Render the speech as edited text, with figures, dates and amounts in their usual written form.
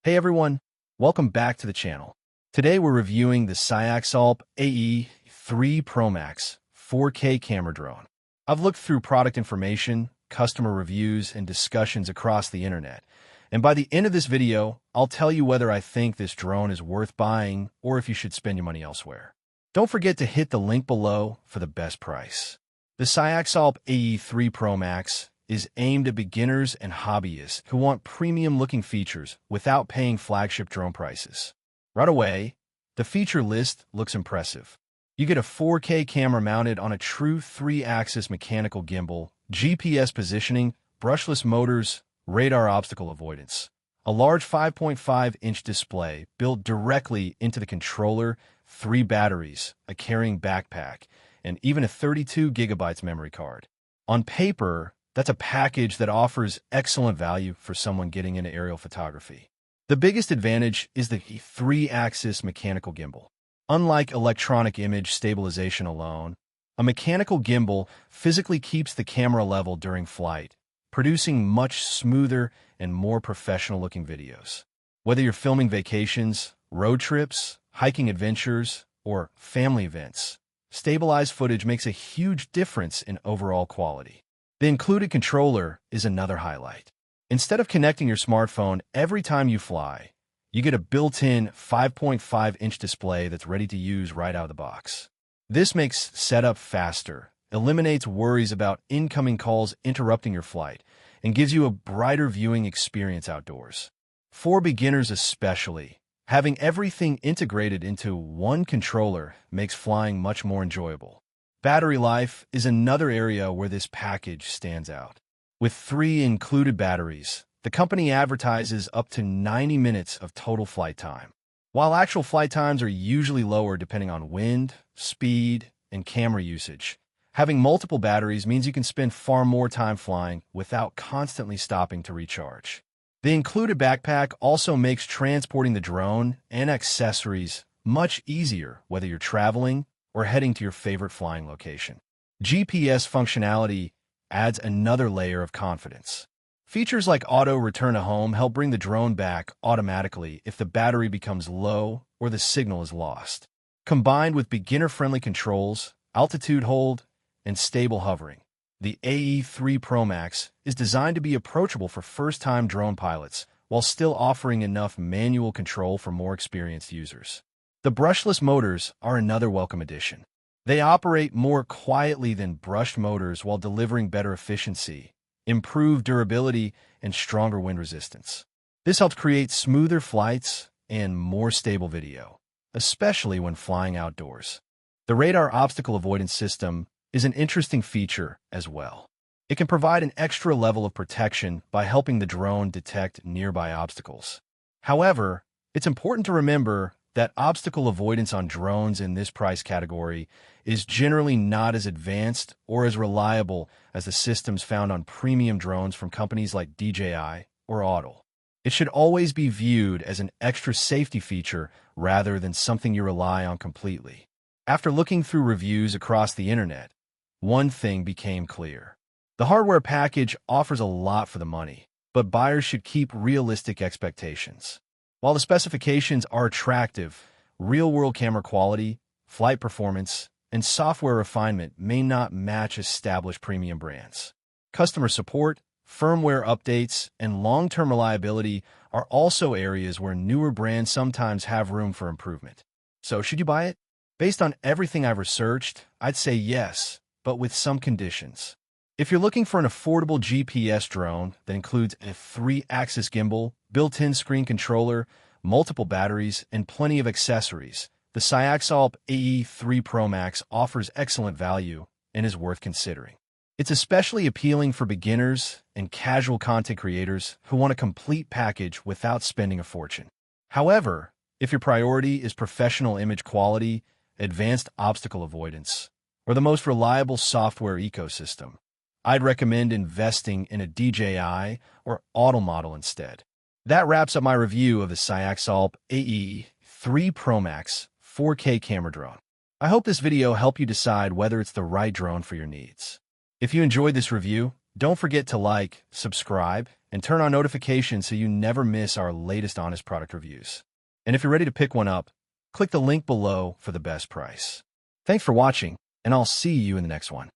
Hey everyone, welcome back to the channel. Today we're reviewing the Cyaxzolp AE3 ProMax 4K camera drone. I've looked through product information, customer reviews, and discussions across the internet, and by the end of this video, I'll tell you whether I think this drone is worth buying or if you should spend your money elsewhere. Don't forget to hit the link below for the best price. The Cyaxzolp AE3 ProMax is aimed at beginners and hobbyists who want premium-looking features without paying flagship drone prices. Right away, the feature list looks impressive. You get a 4K camera mounted on a true 3-axis mechanical gimbal, GPS positioning, brushless motors, radar obstacle avoidance, a large 5.5-inch display built directly into the controller, 3 batteries, a carrying backpack, and even a 32 gigabytes memory card. On paper, that's a package that offers excellent value for someone getting into aerial photography. The biggest advantage is the 3-axis mechanical gimbal. Unlike electronic image stabilization alone, a mechanical gimbal physically keeps the camera level during flight, producing much smoother and more professional-looking videos. Whether you're filming vacations, road trips, hiking adventures, or family events, stabilized footage makes a huge difference in overall quality. The included controller is another highlight. Instead of connecting your smartphone every time you fly, you get a built-in 5.5-inch display that's ready to use right out of the box. This makes setup faster, eliminates worries about incoming calls interrupting your flight, and gives you a brighter viewing experience outdoors. For beginners especially, having everything integrated into one controller makes flying much more enjoyable. Battery life is another area where this package stands out. With 3 included batteries, the company advertises up to 90 minutes of total flight time. While actual flight times are usually lower depending on wind, speed, and camera usage, having multiple batteries means you can spend far more time flying without constantly stopping to recharge. The included backpack also makes transporting the drone and accessories much easier whether you're traveling or heading to your favorite flying location. GPS functionality adds another layer of confidence. Features like auto return to home help bring the drone back automatically if the battery becomes low or the signal is lost. Combined with beginner-friendly controls, altitude hold, and stable hovering, the AE3 ProMax is designed to be approachable for first-time drone pilots while still offering enough manual control for more experienced users. The brushless motors are another welcome addition. They operate more quietly than brushed motors while delivering better efficiency, improved durability, and stronger wind resistance. This helps create smoother flights and more stable video, especially when flying outdoors. The radar obstacle avoidance system is an interesting feature as well. It can provide an extra level of protection by helping the drone detect nearby obstacles. However, it's important to remember that obstacle avoidance on drones in this price category is generally not as advanced or as reliable as the systems found on premium drones from companies like DJI or Autel. It should always be viewed as an extra safety feature rather than something you rely on completely. After looking through reviews across the internet, one thing became clear. The hardware package offers a lot for the money, but buyers should keep realistic expectations. While the specifications are attractive, real-world camera quality, flight performance, and software refinement may not match established premium brands. Customer support, firmware updates, and long-term reliability are also areas where newer brands sometimes have room for improvement. So should you buy it? Based on everything I've researched, I'd say yes, but with some conditions. If you're looking for an affordable GPS drone that includes a 3-axis gimbal, built-in screen controller, multiple batteries, and plenty of accessories, the Cyaxzolp AE3 ProMax offers excellent value and is worth considering. It's especially appealing for beginners and casual content creators who want a complete package without spending a fortune. However, if your priority is professional image quality, advanced obstacle avoidance, or the most reliable software ecosystem, I'd recommend investing in a DJI or Autel model instead. That wraps up my review of the Cyaxzolp AE3 ProMax 4K camera drone. I hope this video helped you decide whether it's the right drone for your needs. If you enjoyed this review, Don't forget to like, subscribe, and turn on notifications so you never miss our latest honest product reviews. And if you're ready to pick one up, click the link below for the best price. Thanks for watching, and I'll see you in the next one.